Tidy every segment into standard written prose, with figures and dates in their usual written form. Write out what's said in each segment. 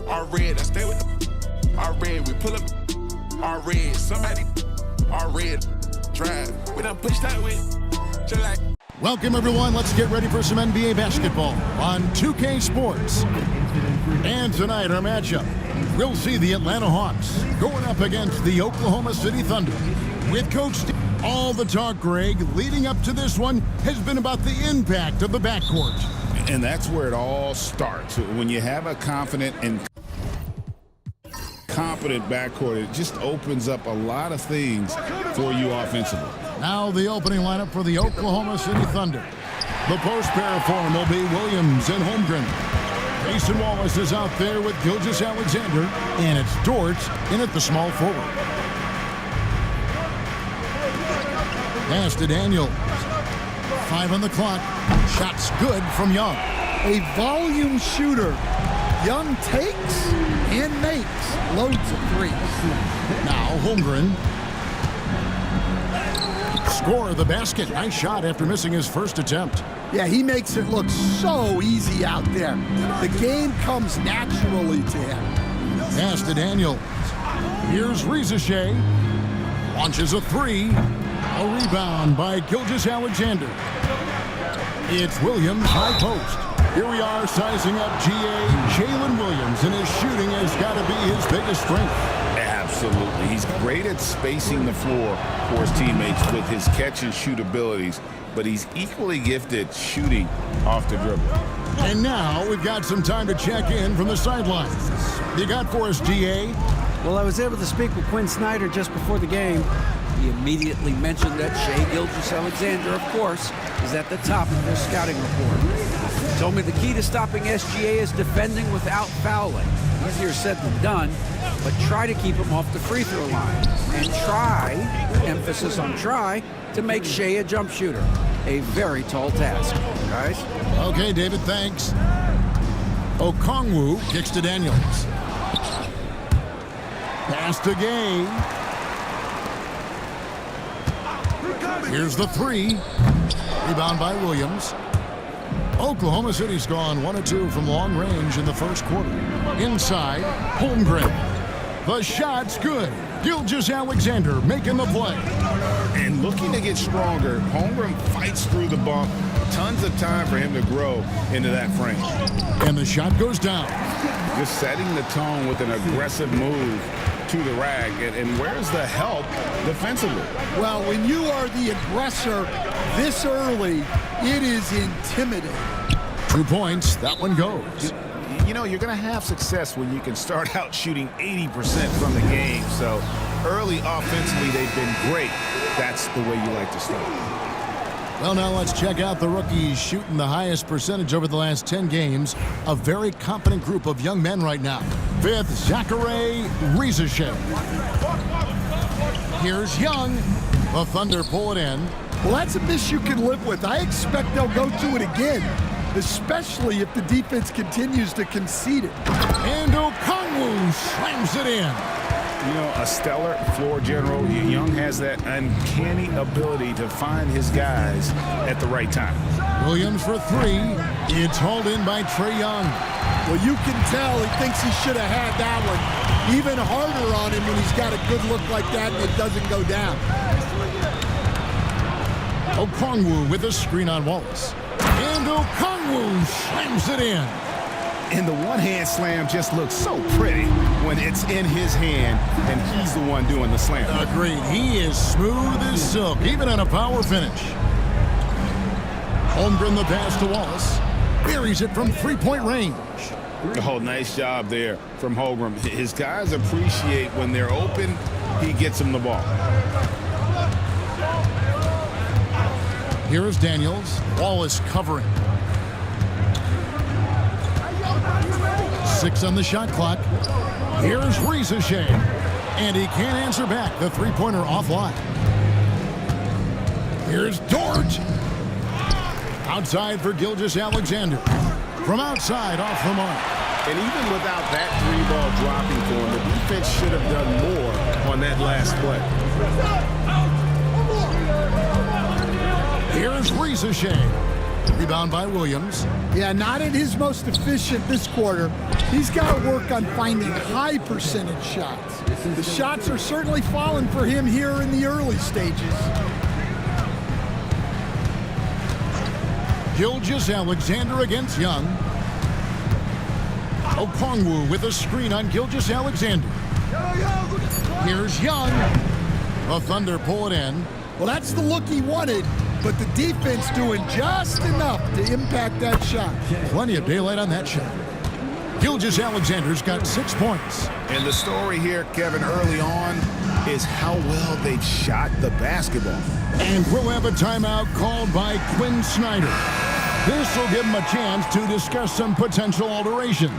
Our red, I stay with the our red, we pull up our red, somebody our red drive. We done pushed that way. Just like Welcome, everyone. Let's get ready for some NBA basketball on 2K Sports. And tonight, our matchup, we'll see the Atlanta Hawks going up against the Oklahoma City Thunder. With Coach Steve, all the talk, Greg, leading up to this one has been about the impact of the backcourt. And that's where it all starts. When you have a confident and competent backcourt, it just opens up a lot of things for you offensively. Now the opening lineup for the Oklahoma City Thunder. The post pair form will be Williams and Holmgren. Mason Wallace is out there with Gilgeous-Alexander, and it's Dort in at the small forward. Pass to Daniels. 5 on the clock. Shots good from Young. A volume shooter. Young takes and makes loads of threes. Now Holmgren. Score the basket. Nice shot after missing his first attempt. Yeah, he makes it look so easy out there. The game comes naturally to him. Pass to Daniels. Here's Rizachet. Launches a three. A rebound by Gilgeous-Alexander. It's Williams, high post. Here we are sizing up Jalen Williams, and his shooting has got to be his biggest strength. Absolutely. He's great at spacing the floor for his teammates with his catch and shoot abilities, but he's equally gifted shooting off the dribble. And now we've got some time to check in from the sidelines. You got for us, GA? Well, I was able to speak with Quinn Snyder just before the game. He immediately mentioned that Shai Gilgeous-Alexander, of course, is at the top of their scouting report. He told me the key to stopping SGA is defending without fouling. Easier said than done, but try to keep him off the free throw line. And try, emphasis on try, to make Shai a jump shooter. A very tall task, guys. Okay, David, thanks. Okongwu kicks to Daniels. Pass to Gay. Here's the three. Rebound by Williams. Oklahoma City's gone 1 of 2 from long range in the first quarter. Inside, Holmgren. The shot's good. Gilgeous-Alexander making the play. And looking to get stronger, Holmgren fights through the bump. Tons of time for him to grow into that frame. And the shot goes down. Just setting the tone with an aggressive move to the rack. And where's the help defensively? Well, when you are the aggressor this early, it is intimidating. 2 points. That one goes. You know, you're going to have success when you can start out shooting 80% from the game. So early offensively, they've been great. That's the way you like to start. Well, now let's check out the rookies shooting the highest percentage over the last 10 games. A very competent group of young men right now. Fifth, Zachary Rizachet. Here's Young. The Thunder pull it in. Well, that's a miss you can live with. I expect they'll go to it again, especially if the defense continues to concede it. And Okongwu slams it in. You know, a stellar floor general. Young has that uncanny ability to find his guys at the right time. Williams for three. It's hauled in by Trae Young. Well, you can tell he thinks he should have had that one. Even harder on him when he's got a good look like that and it doesn't go down. Okongwu with a screen on Wallace. And Okongwu slams it in. And the one-hand slam just looks so pretty when it's in his hand and he's the one doing the slam. Agreed. He is smooth as silk, even on a power finish. Holmgren the pass to Wallace. Buries it from three-point range. Oh, nice job there from Holmgren. His guys appreciate when they're open, he gets them the ball. Here is Daniels. Wallace covering. 6 on the shot clock. Here's Rizachet. And he can't answer back. The three-pointer offline. Here's Dort. Outside for Gilgeous-Alexander. From outside, off the mark. And even without that three-ball dropping for him, the defense should have done more on that last play. Here's Rizachet. Rebound by Williams. Yeah, not at his most efficient this quarter. He's got to work on finding high percentage shots. The shots are certainly falling for him here in the early stages. Gilgeous-Alexander against Young. Okongwu with a screen on Gilgeous-Alexander. Here's Young. The Thunder pull it in. Well, that's the look he wanted, but the defense doing just enough to impact that shot. Plenty of daylight on that shot. Gilgeous-Alexander's got 6 points. And the story here, Kevin, early on is how well they've shot the basketball. And we'll have a timeout called by Quinn Snyder. This will give him a chance to discuss some potential alterations.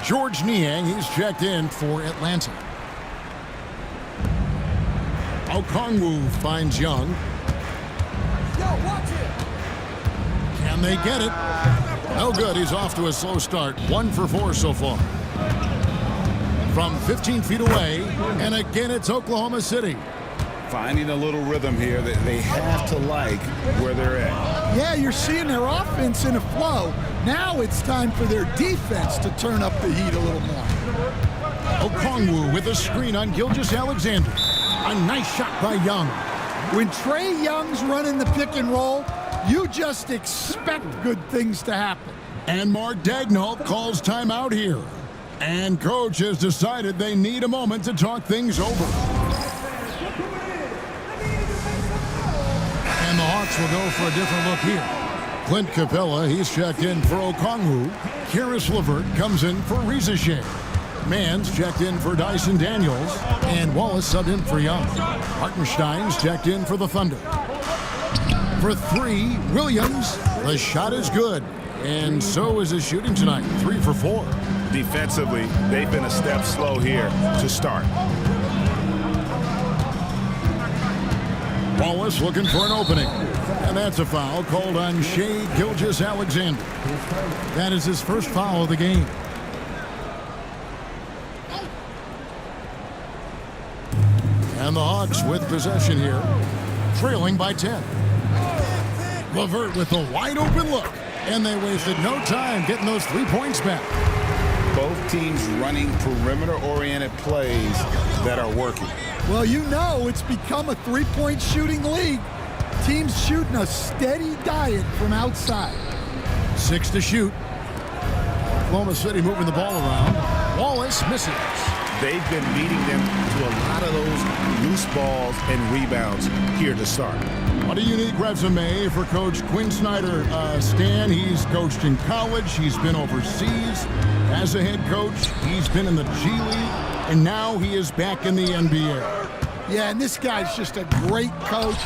George Niang, he's checked in for Atlanta. Okongwu finds Young. Can they get it? No good. He's off to a slow start. 1 for 4 so far. From 15 feet away, and again it's Oklahoma City. Finding a little rhythm here that they have to like where they're at. Yeah, you're seeing their offense in a flow. Now it's time for their defense to turn up the heat a little more. Okongwu with a screen on Gilgeous-Alexander. A nice shot by Young. When Trae Young's running the pick and roll, you just expect good things to happen. And Mark Daigneault calls timeout here. And coach has decided they need a moment to talk things over. And the Hawks will go for a different look here. Clint Capella, he's checked in for Okongwu. Karis LeVert comes in for Rizachet. Mann's checked in for Dyson Daniels. And Wallace subbed in for Young. Hartenstein's checked in for the Thunder. For 3, Williams. The shot is good. And so is his shooting tonight. 3 for 4. Defensively, they've been a step slow here to start. Wallace looking for an opening. And that's a foul called on Shai Gilgeous-Alexander. That is his first foul of the game. And the Hawks with possession here, trailing by 10. LeVert with a wide open look. And they wasted no time getting those 3 points back. Both teams running perimeter-oriented plays that are working. Well, you know it's become a three-point shooting league. Teams shooting a steady diet from outside. 6 to shoot. Oklahoma City moving the ball around. Wallace misses. They've been beating them to a lot of those loose balls and rebounds here to start. What a unique resume for Coach Quinn Snyder. Stan, he's coached in college. He's been overseas as a head coach. He's been in the G League, and now he is back in the NBA. Yeah, and this guy's just a great coach.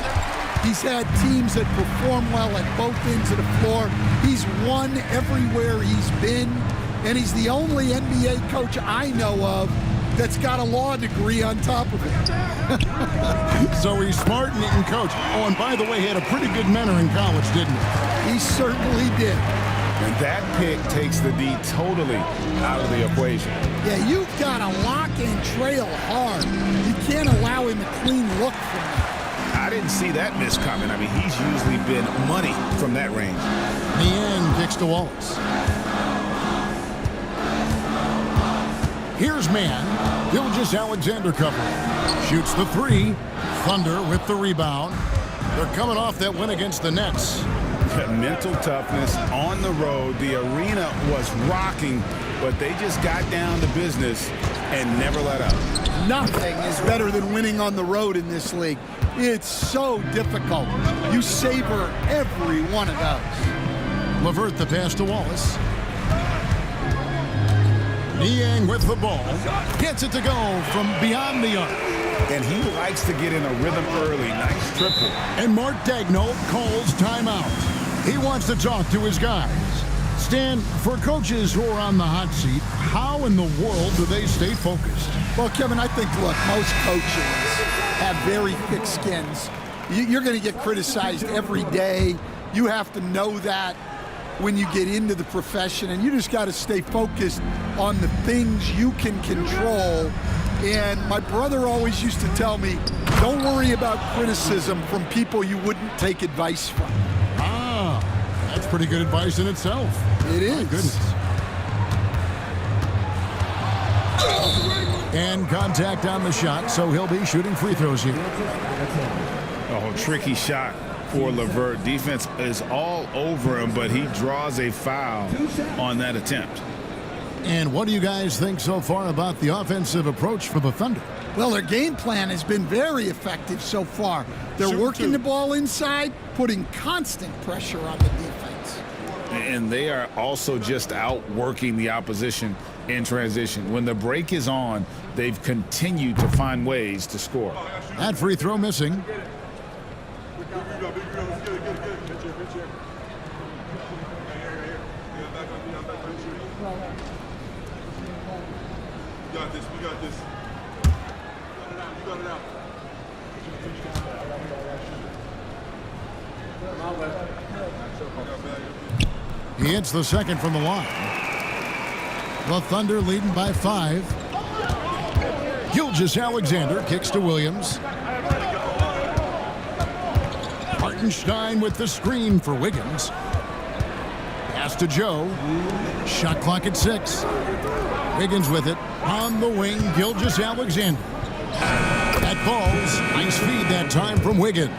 He's had teams that perform well at both ends of the floor. He's won everywhere he's been, and he's the only NBA coach I know of that's got a law degree on top of it. So he's smart and he can coach. Oh, and by the way, he had a pretty good mentor in college, didn't he? He certainly did. And that pick takes the D totally out of the equation. Yeah, you've got to lock and trail hard. You can't allow him a clean look from that. I didn't see that miss coming. I mean, he's usually been money from that range. Niang kicks to Wallace. Here's Mann. Gilgeous-Alexander covering. Shoots the 3. Thunder with the rebound. They're coming off that win against the Nets. Mental toughness on the road. The arena was rocking, but they just got down to business and never let up. Nothing is better than winning on the road in this league. It's so difficult. You savor every one of those. LeVert the pass to Wallace. Niang with the ball. Gets it to go from beyond the arc. And he likes to get in a rhythm early. Nice triple. And Mark Daigneault calls timeout. He wants to talk to his guys. Stan, for coaches who are on the hot seat, how in the world do they stay focused? Well, Kevin, I think, look, most coaches have very thick skins. You're going to get criticized every day. You have to know that when you get into the profession, and you just got to stay focused on the things you can control. And my brother always used to tell me, don't worry about criticism from people you wouldn't take advice from. Ah, that's That's pretty good advice in itself. It is. My goodness. And contact on the shot, so he'll be shooting free throws here. Oh, tricky shot for LeVert. Defense is all over him, but he draws a foul on that attempt. And what do you guys think so far about the offensive approach for the Thunder? Well, their game plan has been very effective so far. They're working the ball inside, putting constant pressure on the defense. And they are also just outworking the opposition in transition. When the break is on, they've continued to find ways to score. That free throw missing. We got this. You got it out. He hits the second from the line. The Thunder leading by 5. Gilgeous-Alexander kicks to Williams. Hartenstein with the screen for Wiggins. Pass to Joe. Shot clock at 6. Wiggins with it. On the wing, Gilgeous-Alexander. That falls. Nice feed that time from Wiggins.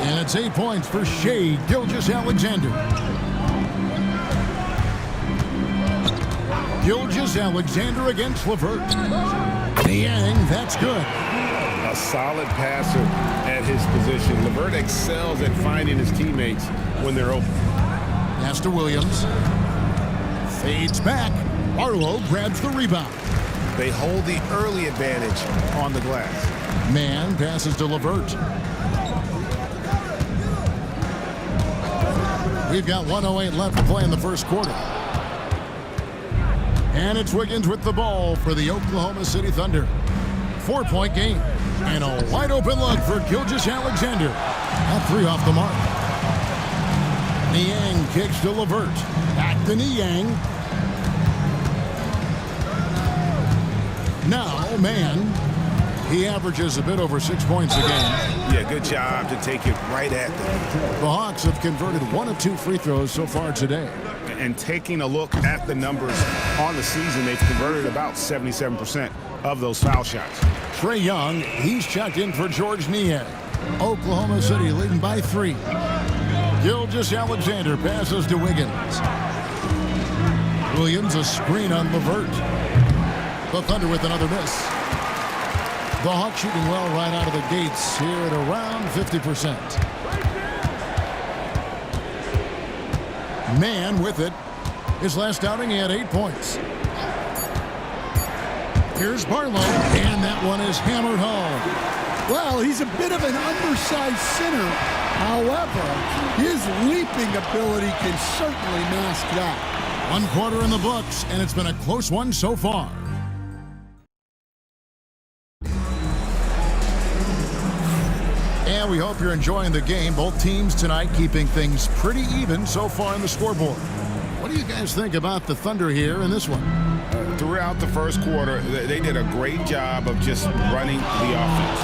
And it's 8 points for Shai Gilgeous-Alexander. Gilgeous-Alexander against LeVert. Niang, that's good. A solid passer at his position. LeVert excels at finding his teammates when they're open. Pass to Williams. Fades back. Barlow grabs the rebound. They hold the early advantage on the glass. Man passes to LeVert. We've got 1:08 left to play in the first quarter. And it's Wiggins with the ball for the Oklahoma City Thunder. 4-point game. And a wide open look for Gilgeous-Alexander. That 3 off the mark. Niang kicks to LeVert. Back to Niang. Now, Man. He averages a bit over 6 points a game. Yeah, good job to take it right at them. The Hawks have converted 1 of 2 free throws so far today. And taking a look at the numbers on the season, they've converted about 77% of those foul shots. Trae Young, he's checked in for Georges Niang. Oklahoma City leading by 3. Gilgeous-Alexander passes to Wiggins. Williams a screen on LeVert. The Thunder with another miss. The Hawks shooting well right out of the gates here at around 50%. Man with it. His last outing, he had 8 points. Here's Barlow, and that one is hammered home. Well, he's a bit of an undersized center. However, his leaping ability can certainly mask that. 1 quarter in the books, and it's been a close one so far. And we hope you're enjoying the game. Both teams tonight keeping things pretty even so far on the scoreboard. What do you guys think about the Thunder here in this one? Throughout the first quarter, they did a great job of just running the offense.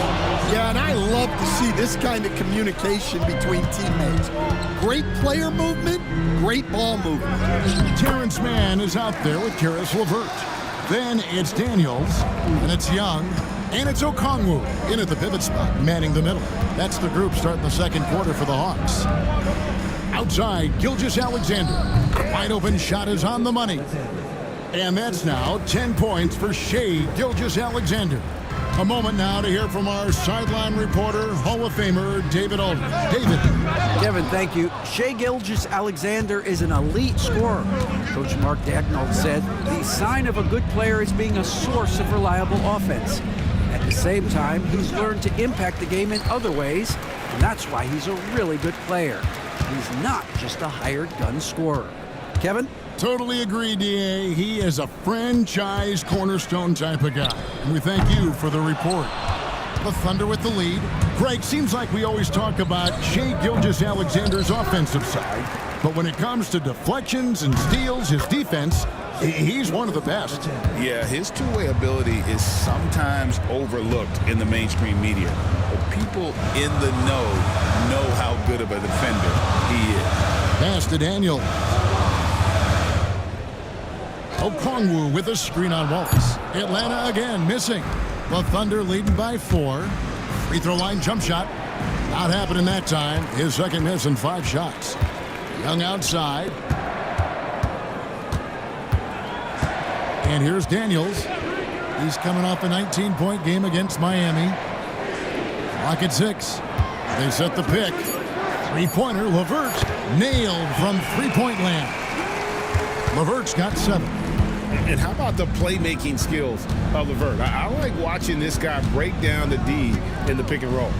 Yeah, and I love to see this kind of communication between teammates. Great player movement, great ball movement. Terrence Mann is out there with Karis LeVert. Then it's Daniels, and it's Young, and it's Okongwu in at the pivot spot, manning the middle. That's the group starting the second quarter for the Hawks. Outside, Gilgeous-Alexander. Wide open shot is on the money. And that's now 10 points for Shai Gilgeous-Alexander. A moment now to hear from our sideline reporter, Hall of Famer David Aldridge. David. Kevin, thank you. Shai Gilgeous-Alexander is an elite scorer. Coach Mark Daigneault said the sign of a good player is being a source of reliable offense. At the same time, he's learned to impact the game in other ways, and that's why he's a really good player. He's not just a hired gun scorer. Kevin? Totally agree, D.A. He is a franchise cornerstone type of guy. And we thank you for the report. The Thunder with the lead. Greg, seems like we always talk about Shai Gilgeous-Alexander's offensive side, but when it comes to deflections and steals, his defense, he's one of the best. Yeah, his two-way ability is sometimes overlooked in the mainstream media, but people in the know how good of a defender he is. Pass to Daniel. Okongwu with a screen on Waltz. Atlanta again missing. The Thunder leading by 4. Free throw line jump shot. Not happening that time. His second miss in 5 shots. Young outside. And here's Daniels. He's coming off a 19-point game against Miami. Clock at 6. They set the pick. Three-pointer, LeVert nailed from three-point land. LeVert's got 7. And how about the playmaking skills of LeVert? I like watching this guy break down the D in the pick and roll.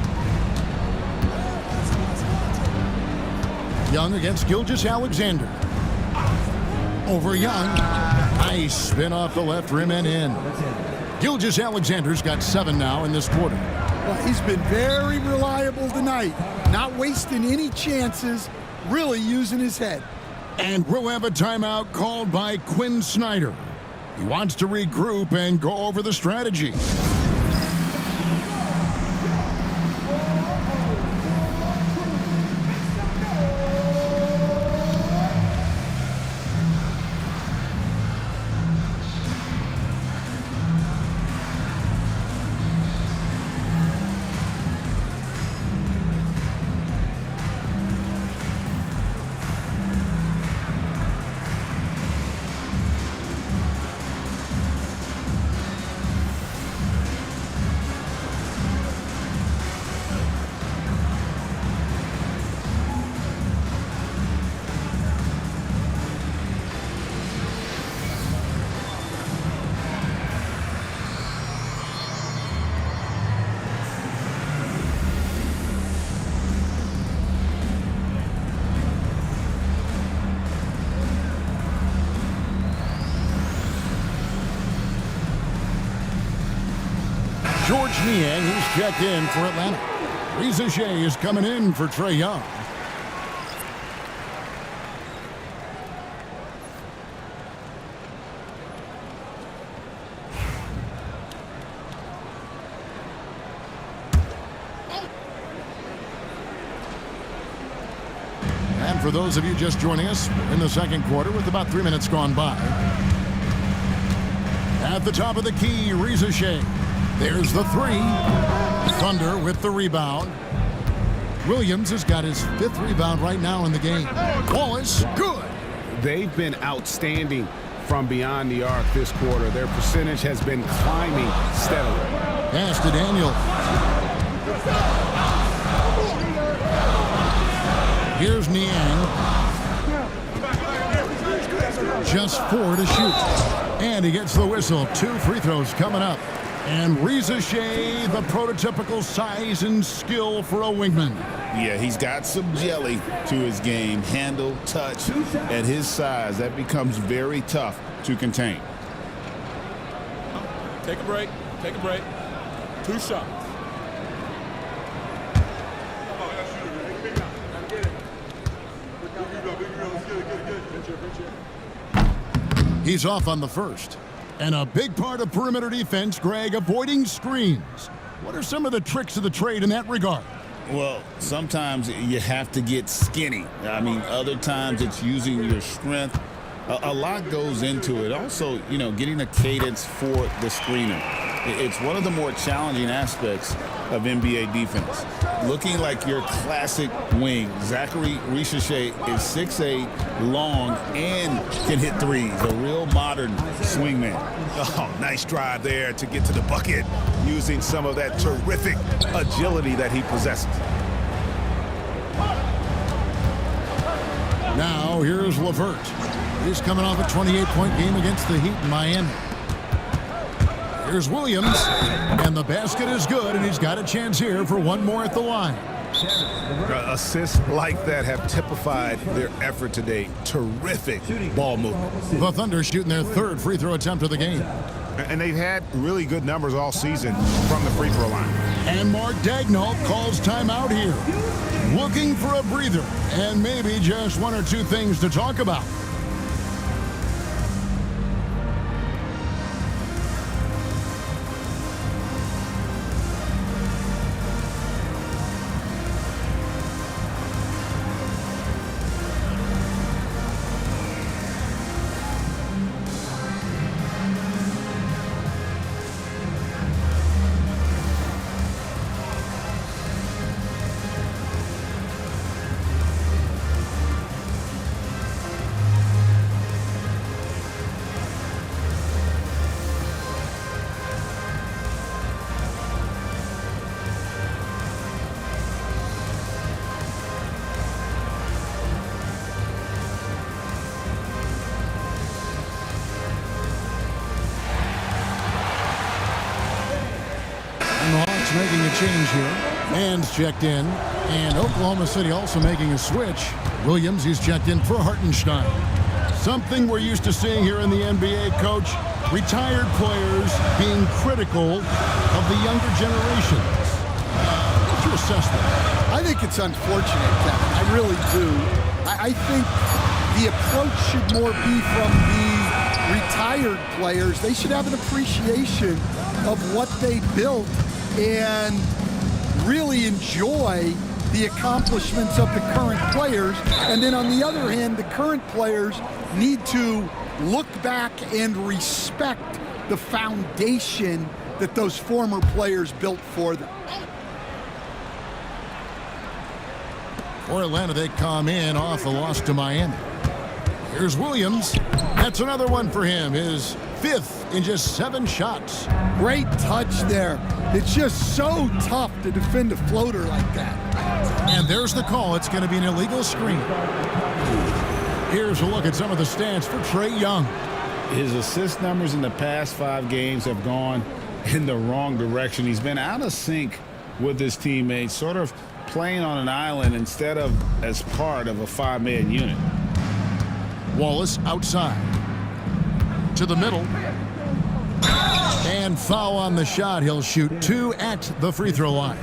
Young against Gilgeous-Alexander. Over Young. Nice spin off the left rim and in. Gilgeous-Alexander's got 7 now in this quarter. Well, he's been very reliable tonight. Not wasting any chances, really using his head. And we'll have a timeout called by Quinn Snyder. He wants to regroup and go over the strategy. George Niang, who's checked in for Atlanta. Reza Shea is coming in for Trae Young. And for those of you just joining us, we're in the second quarter with about 3 minutes gone by. At the top of the key, Reza Shea. There's the 3. Thunder with the rebound. Williams has got his 5th rebound right now in the game. Wallace, good. They've been outstanding from beyond the arc this quarter. Their percentage has been climbing steadily. Pass to Daniel. Here's Niang. Just 4 to shoot. And he gets the whistle. 2 free throws coming up. And Reza Shea, the prototypical size and skill for a wingman. Yeah, he's got some jelly to his game. Handle, touch. At his size, that becomes very tough to contain. Take a break. Take a break. 2 shots. He's off on the first. And a big part of perimeter defense, Greg, avoiding screens. What are some of the tricks of the trade in that regard? Well, sometimes you have to get skinny. I mean, other times it's using your strength. A lot goes into it. Also, you know, getting a cadence for the screener. It's one of the more challenging aspects of NBA defense. Looking like your classic wing. Zachary Richache is 6'8", long, and can hit threes. A real modern swingman. Oh, nice drive there to get to the bucket, using some of that terrific agility that he possesses. Now, here's LeVert. He's coming off a 28-point game against the Heat in Miami. Here's Williams, and the basket is good, and he's got a chance here for one more at the line. Assists like that have typified their effort today. Terrific ball movement. The Thunder shooting their 3rd free throw attempt of the game. And they've had really good numbers all season from the free throw line. And Mark Daigneault calls timeout here. Looking for a breather, and maybe just 1 or 2 things to talk about. making a change here. Man's checked in. And Oklahoma City also making a switch. Williams, he's checked in for Hartenstein. Something we're used to seeing here in the NBA, Coach. Retired players being critical of the younger generations. What's your assessment? I think it's unfortunate, Kevin. I really do. I think the approach should more be from the retired players. They should have an appreciation of what they built and really enjoy the accomplishments of the current players. And then on the other hand, the current players need to look back and respect the foundation that those former players built for them. For Atlanta, they come in off the loss to Miami. Here's Williams. That's another one for him. His 5th in just 7 shots. Great touch there. It's just so tough to defend a floater like that. And there's the call. It's going to be an illegal screen. Here's a look at some of the stats for Trae Young. His assist numbers in the past 5 games have gone in the wrong direction. He's been out of sync with his teammates, sort of playing on an island instead of as part of a 5-man unit. Wallace outside. To the middle. And foul on the shot. He'll shoot 2 at the free throw line.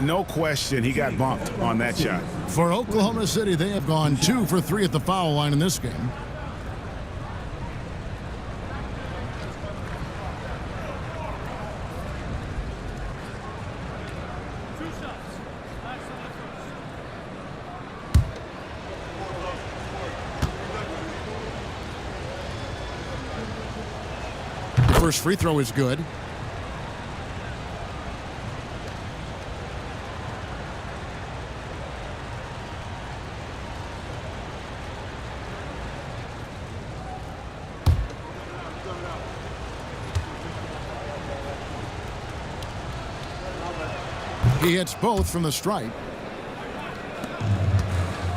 No question, he got bumped on that shot. For Oklahoma City, they have gone 2 for 3 at the foul line in this game. The first free throw is good. He hits both from the stripe.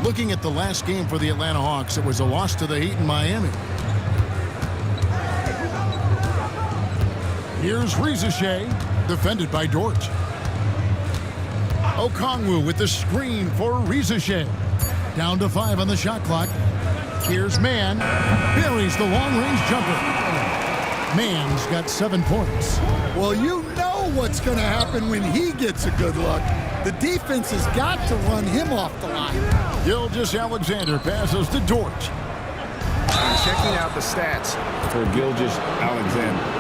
Looking at the last game for the Atlanta Hawks, it was a loss to the Heat in Miami. Here's Rizichet, defended by Dort. Okongwu with the screen for Rizichet. Down to 5 on the shot clock. Here's Mann. Buries the long-range jumper. Mann's got 7 points. Well, you know what's going to happen when he gets a good look. The defense has got to run him off the line. Gilgeous-Alexander passes to Dort. And checking out the stats for Gilgeous-Alexander.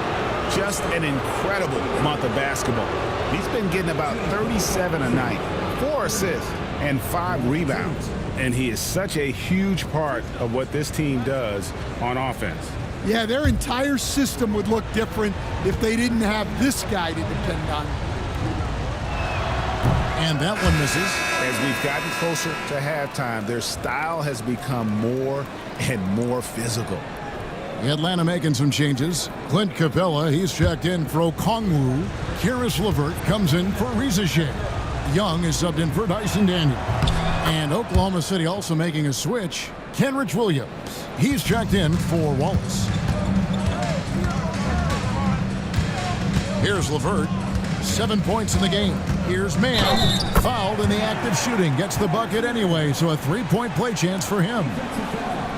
Just an incredible month of basketball. He's been getting about 37 a night, 4 assists, and 5 rebounds. And he is such a huge part of what this team does on offense. Yeah, their entire system would look different if they didn't have this guy to depend on. And that one misses. As we've gotten closer to halftime, their style has become more and more physical. Atlanta making some changes. Clint Capella, he's checked in for Okongwu. Karis LeVert comes in for Rizichet. Young is subbed in for Dyson Daniel. And Oklahoma City also making a switch. Kenrich Williams, he's checked in for Wallace. Here's LeVert, 7 points in the game. Here's Mann, fouled in the act of shooting. Gets the bucket anyway, so a 3-point play chance for him.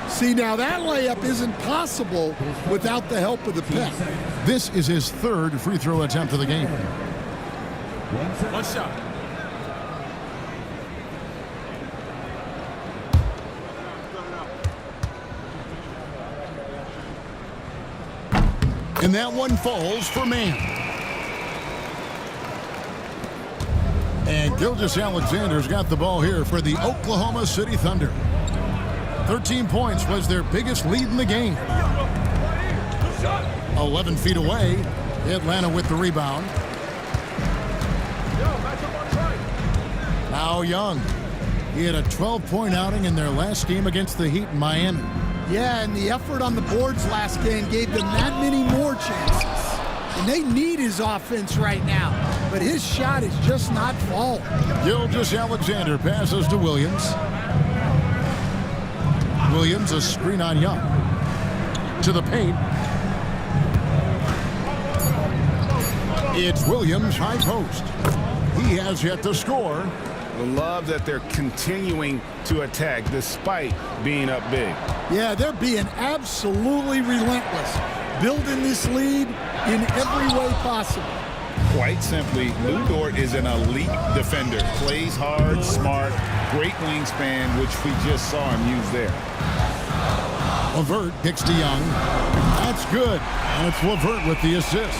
See, now that layup isn't possible without the help of the pick. This is his 3rd free throw attempt of the game. One shot. And that one falls for Mann. And Gilgeous-Alexander's got the ball here for the Oklahoma City Thunder. 13 points was their biggest lead in the game. 11 feet away, Atlanta with the rebound. Now Young. He had a 12-point outing in their last game against the Heat in Miami. Yeah, and the effort on the boards last game gave them that many more chances. And they need his offense right now. But his shot is just not falling. Gilgeous-Alexander passes to Williams. Williams, a screen on Young. To the paint. It's Williams high post. He has yet to score. I love that they're continuing to attack despite being up big. Yeah, they're being absolutely relentless, building this lead in every way possible. Quite simply, Lou Dort is an elite defender. Plays hard, smart, great wingspan, which we just saw him use there. LeVert kicks to Young. That's good. And it's LeVert with the assist.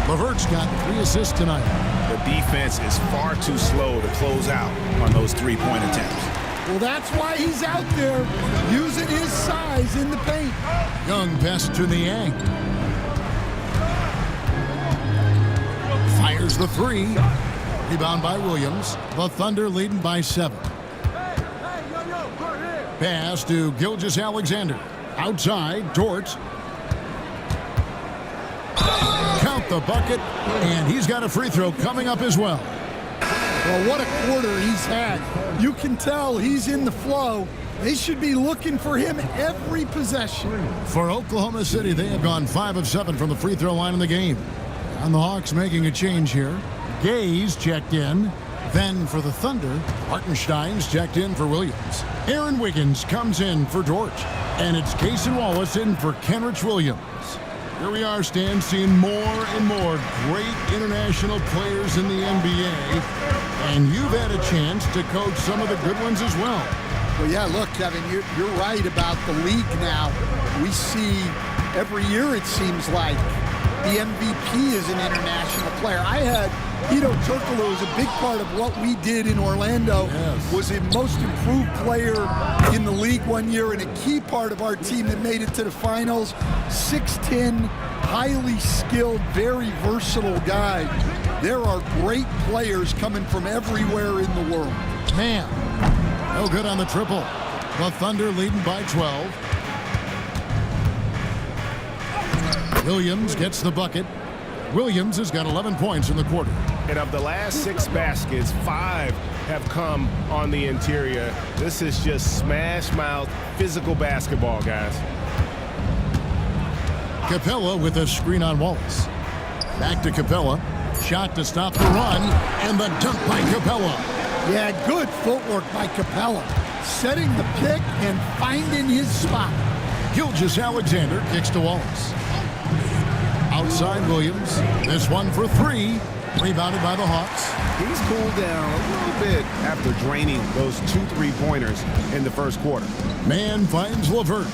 LeVert's got 3 assists tonight. The defense is far too slow to close out on those three-point attempts. Well, that's why he's out there using his size in the paint. Young pass to Niang. Fires the 3. Rebound by Williams. The Thunder leading by 7. Pass to Gilgeous-Alexander. Outside, Dort. Count the bucket, and he's got a free throw coming up as well. Well, what a quarter he's had. You can tell he's in the flow. They should be looking for him every possession. For Oklahoma City, they have gone 5 of 7 from the free throw line in the game. And the Hawks making a change here. Gay's checked in. Then for the Thunder, Hartenstein's checked in for Williams. Aaron Wiggins comes in for Dort. And it's Cason Wallace in for Kenrich Williams. Here we are, Stan, seeing more and more great international players in the NBA. And you've had a chance to coach some of the good ones as well. Well, yeah, look, Kevin, you're right about the league now. We see every year, it seems like, the MVP is an international player. I had Ito Turkoglu was a big part of what we did in Orlando. Yes. Was a most improved player in the league one year and a key part of our team that made it to the finals. 6'10", highly skilled, very versatile guy. There are great players coming from everywhere in the world. Man, no good on the triple. The Thunder leading by 12. Williams gets the bucket. Williams has got 11 points in the quarter. And of the last 6 baskets, 5 have come on the interior. This is just smash-mouth physical basketball, guys. Capella with a screen on Wallace. Back to Capella. Shot to stop the run, and the dunk by Capella. Yeah, good footwork by Capella. Setting the pick and finding his spot. Gilgeous-Alexander kicks to Wallace. Outside Williams. This one for 3. Rebounded by the Hawks. He's cooled down a little bit after draining those 2 3-pointers in the first quarter. Man finds LeVert.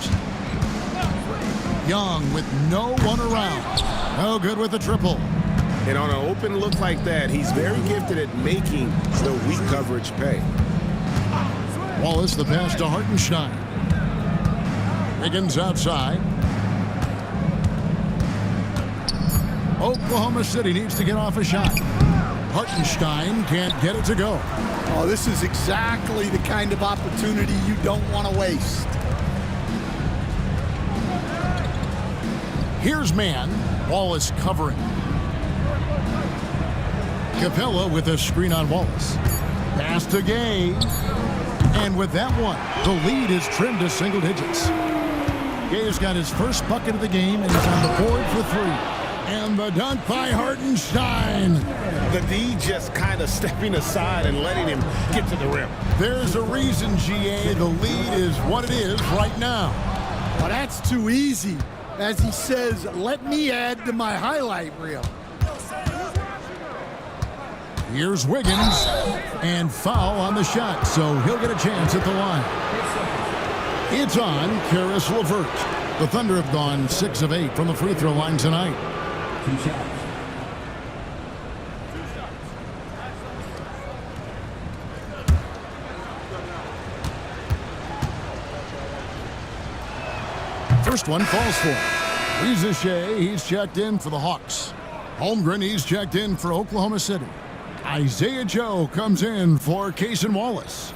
Young with no one around. No good with the triple. And on an open look like that, he's very gifted at making the weak coverage pay. Wallace the pass to Hartenstein. Wiggins outside. Oklahoma City needs to get off a shot. Hartenstein can't get it to go. Oh, this is exactly the kind of opportunity you don't want to waste. Here's man. Wallace covering. Capella with a screen on Wallace. Pass to Gay. And with that one, the lead is trimmed to single digits. Gay's got his first bucket of the game, and he's on the board for 3. And the dunk by Hartenstein. The D just kind of stepping aside and letting him get to the rim. There's a reason, GA. The lead is what it is right now. Well, that's too easy. As he says, let me add to my highlight reel. Here's Wiggins. And foul on the shot, so he'll get a chance at the line. It's on Caris LeVert. The Thunder have gone 6 of 8 from the free throw line tonight. 2 shots. First one falls for Reza Shea. He's checked in for the Hawks. Holmgren, he's checked in for Oklahoma City. Isaiah Joe comes in for Cason Wallace.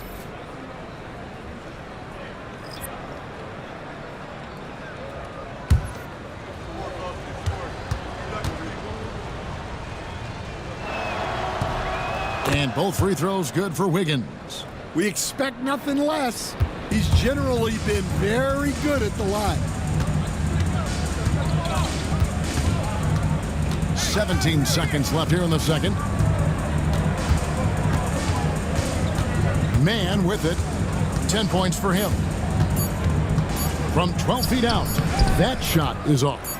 And both free throws good for Wiggins. We expect nothing less. He's generally been very good at the line. 17 seconds left here in the second. Man with it. 10 points for him. From 12 feet out, that shot is off.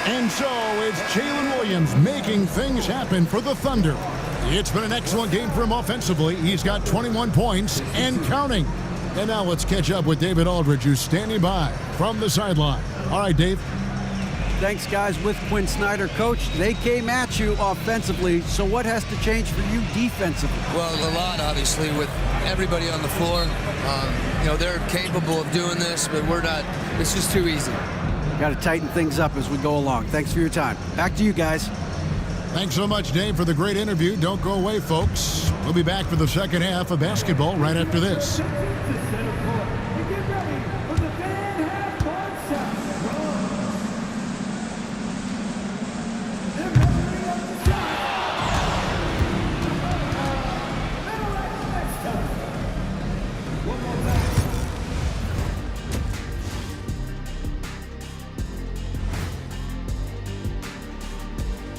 And so it's Jalen Williams making things happen for the Thunder. It's been an excellent game for him offensively. He's got 21 points and counting. And now let's catch up with David Aldridge, who's standing by from the sideline. All right, Dave. Thanks, guys. With Quinn Snyder, Coach, they came at you offensively. So what has to change for you defensively? Well, a lot, obviously, with everybody on the floor. They're capable of doing this, but we're not. It's just too easy. Got to tighten things up as we go along. Thanks for your time. Back to you guys. Thanks so much, Dave, for the great interview. Don't go away, folks. We'll be back for the second half of basketball right after this.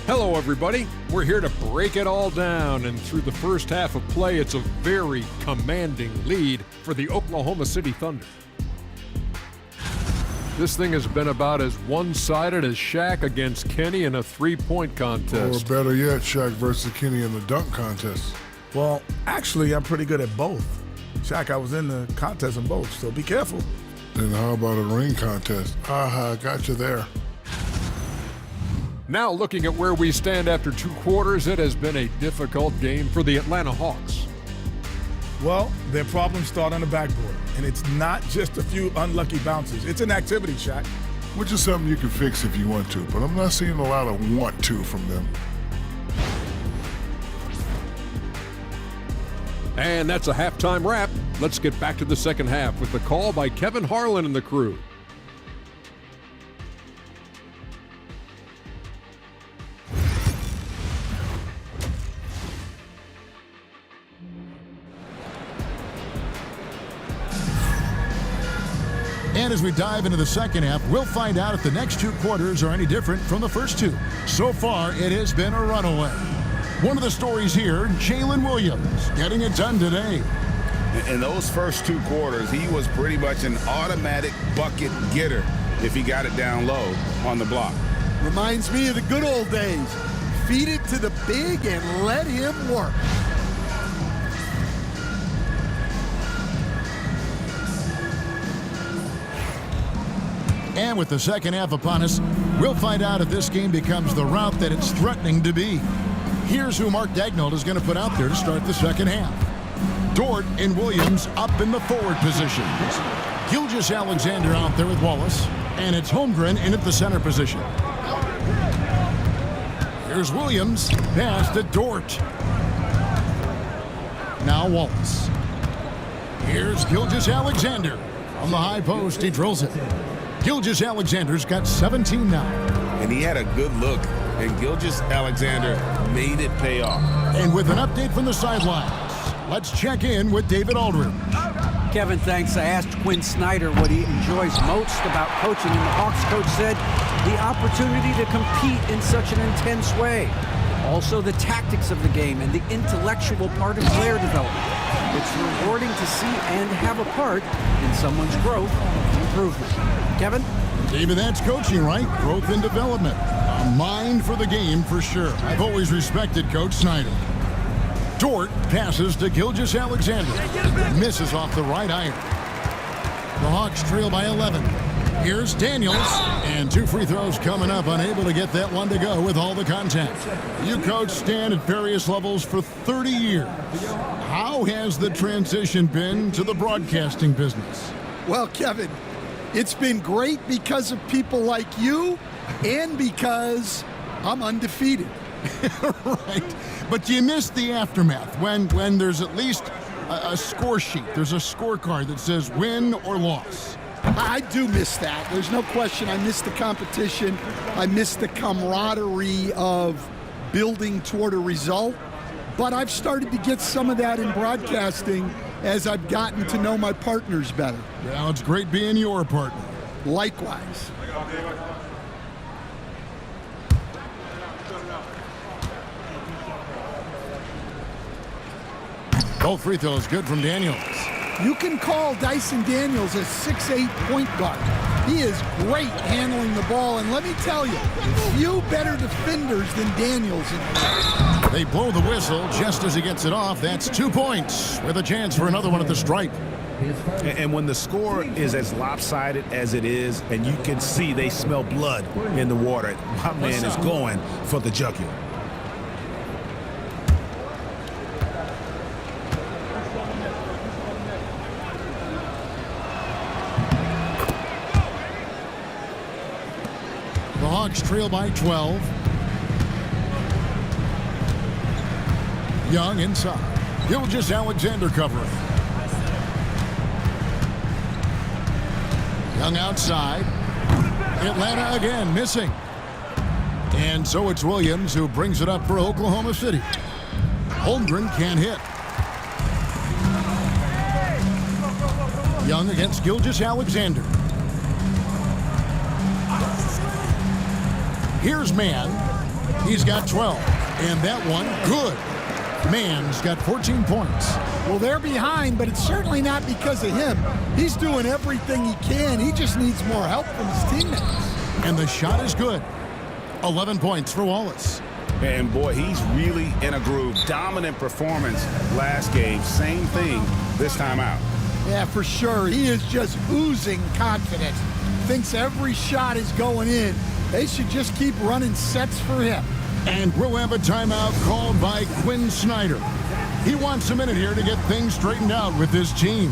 Hello, everybody. We're here to break it all down, and through the first half of play, it's a very commanding lead for the Oklahoma City Thunder. This thing has been about as one-sided as Shaq against Kenny in a three-point contest. Or better yet, Shaq versus Kenny in the dunk contest. Well, actually, I'm pretty good at both. Shaq, I was in the contest in both, so be careful. Then how about a ring contest? Aha, got you there. Now looking at where we stand after 2 quarters, it has been a difficult game for the Atlanta Hawks. Well, their problems start on the backboard, and it's not just a few unlucky bounces. It's an activity, Shaq. Which is something you can fix if you want to, but I'm not seeing a lot of want to from them. And that's a halftime wrap. Let's get back to the second half with the call by Kevin Harlan and the crew. And as we dive into the second half, we'll find out if the next 2 quarters are any different from the first 2. So far, it has been a runaway. One of the stories here, Jalen Williams getting it done today. In those first 2 quarters, he was pretty much an automatic bucket getter if he got it down low on the block. Reminds me of the good old days. Feed it to the big and let him work. And with the second half upon us, we'll find out if this game becomes the route that it's threatening to be. Here's who Mark Daigneault is going to put out there to start the second half. Dort and Williams up in the forward positions. Gilgeous-Alexander out there with Wallace. And it's Holmgren in at the center position. Here's Williams. Pass to Dort. Now Wallace. Here's Gilgeous-Alexander. On the high post, he drills it. Gilgeous-Alexander's got 17 now. And he had a good look, and Gilgeous-Alexander made it pay off. And with an update from the sidelines, let's check in with David Aldridge. Kevin, thanks. I asked Quinn Snyder what he enjoys most about coaching, and the Hawks coach said the opportunity to compete in such an intense way. Also, the tactics of the game and the intellectual part of player development. It's rewarding to see and have a part in someone's growth and improvement. Kevin? David, that's coaching, right? Growth and development. A mind for the game, for sure. I've always respected Coach Snyder. Dort passes to Gilgeous-Alexander. Misses off the right iron. The Hawks trail by 11. Here's Daniels. And 2 free throws coming up, unable to get that one to go with all the contact. You coach Stan at various levels for 30 years. How has the transition been to the broadcasting business? Well, Kevin, it's been great because of people like you and because I'm undefeated. Right. But you missed the aftermath when there's at least a score sheet. There's a scorecard that says win or loss. I do miss that. There's no question. I miss the competition. I miss the camaraderie of building toward a result. But I've started to get some of that in broadcasting as I've gotten to know my partners better. Well, it's great being your partner. Likewise. Both free throws good from Daniels. You can call Dyson Daniels a 6'8" point guard. He is great handling the ball, and let me tell you, few better defenders than Daniels in the league. They blow the whistle just as he gets it off. That's 2 points with a chance for another one at the stripe. And when the score is as lopsided as it is, and you can see they smell blood in the water, my man is going for the jugular. The Hawks trail by 12. Young inside. Gilgeous Alexander covering. Young outside. Atlanta again missing. And so it's Williams who brings it up for Oklahoma City. Holmgren can't hit. Young against Gilgeous Alexander. Here's Mann. He's got 12. And that one, good. Mann's got 14 points. Well, they're behind, but it's certainly not because of him. He's doing everything he can. He just needs more help from his teammates. And the shot is good. 11 points for Wallace. And boy, he's really in a groove. Dominant performance last game. Same thing this time out. Yeah, for sure. He is just oozing confidence. Thinks every shot is going in. They should just keep running sets for him. And we'll have a timeout called by Quinn Snyder. He wants a minute here to get things straightened out with his team.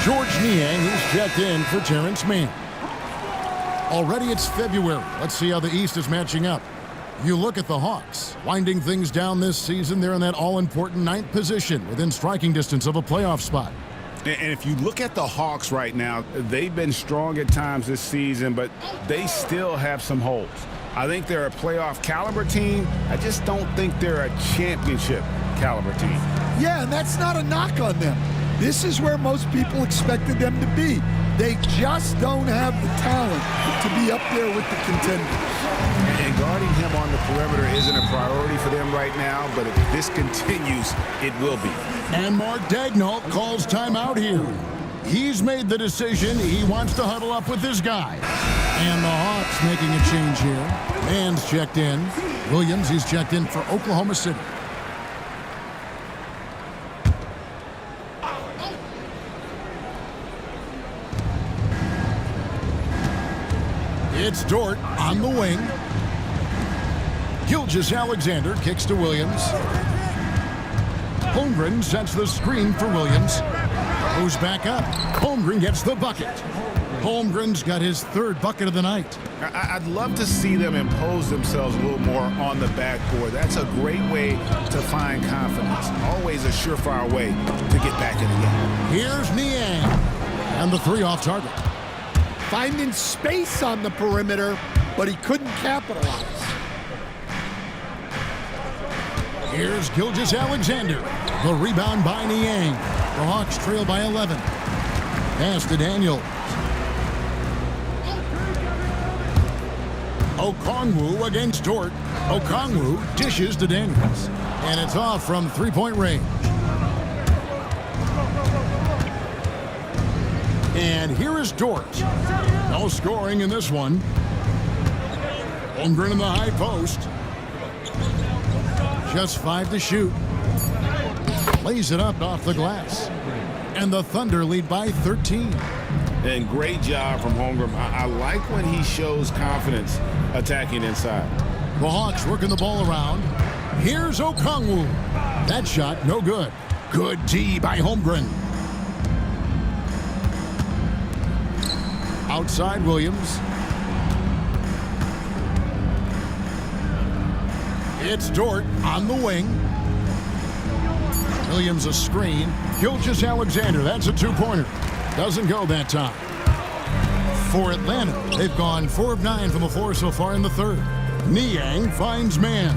George Niang, who's checked in for Terrence Mann. Already it's February. Let's see how the East is matching up. You look at the Hawks, winding things down this season. They're in that all-important 9th position within striking distance of a playoff spot. And if you look at the Hawks right now, they've been strong at times this season, but they still have some holes. I think they're a playoff caliber team. I just don't think they're a championship caliber team. Yeah, and that's not a knock on them. This is where most people expected them to be. They just don't have the talent to be up there with the contenders. And guarding him on the perimeter isn't a priority for them right now, but if this continues, it will be. And Mark Daignault calls timeout here. He's made the decision. He wants to huddle up with this guy. And the Hawks making a change here. Mann's checked in. Williams, he's checked in for Oklahoma City. It's Dort on the wing. Gilgeous Alexander kicks to Williams. Holmgren sets the screen for Williams. Goes back up. Holmgren gets the bucket. Holmgren's got his 3rd bucket of the night. I'd love to see them impose themselves a little more on the backboard. That's a great way to find confidence. Always a surefire way to get back in the game. Here's Niang. And the 3 off target. Finding space on the perimeter, but he couldn't capitalize. Here's Gilgeous Alexander. The rebound by Niang. The Hawks trail by 11. Pass to Daniels. Okongwu against Dort. Okongwu dishes to Daniels. And it's off from 3-point range. And here is Dort. No scoring in this one. Holmgren in the high post. Just 5 to shoot. lays it up off the glass. And the Thunder lead by 13. And great job from Holmgren. I like when he shows confidence attacking inside. The Hawks working the ball around. Here's Okongwu. That shot, no good. Good D by Holmgren. Outside Williams. It's Dort on the wing. Williams a screen. Gilgeous-Alexander, that's a two-pointer. Doesn't go that time. For Atlanta, they've gone 4 of 9 from the floor so far in the third. Niang finds man.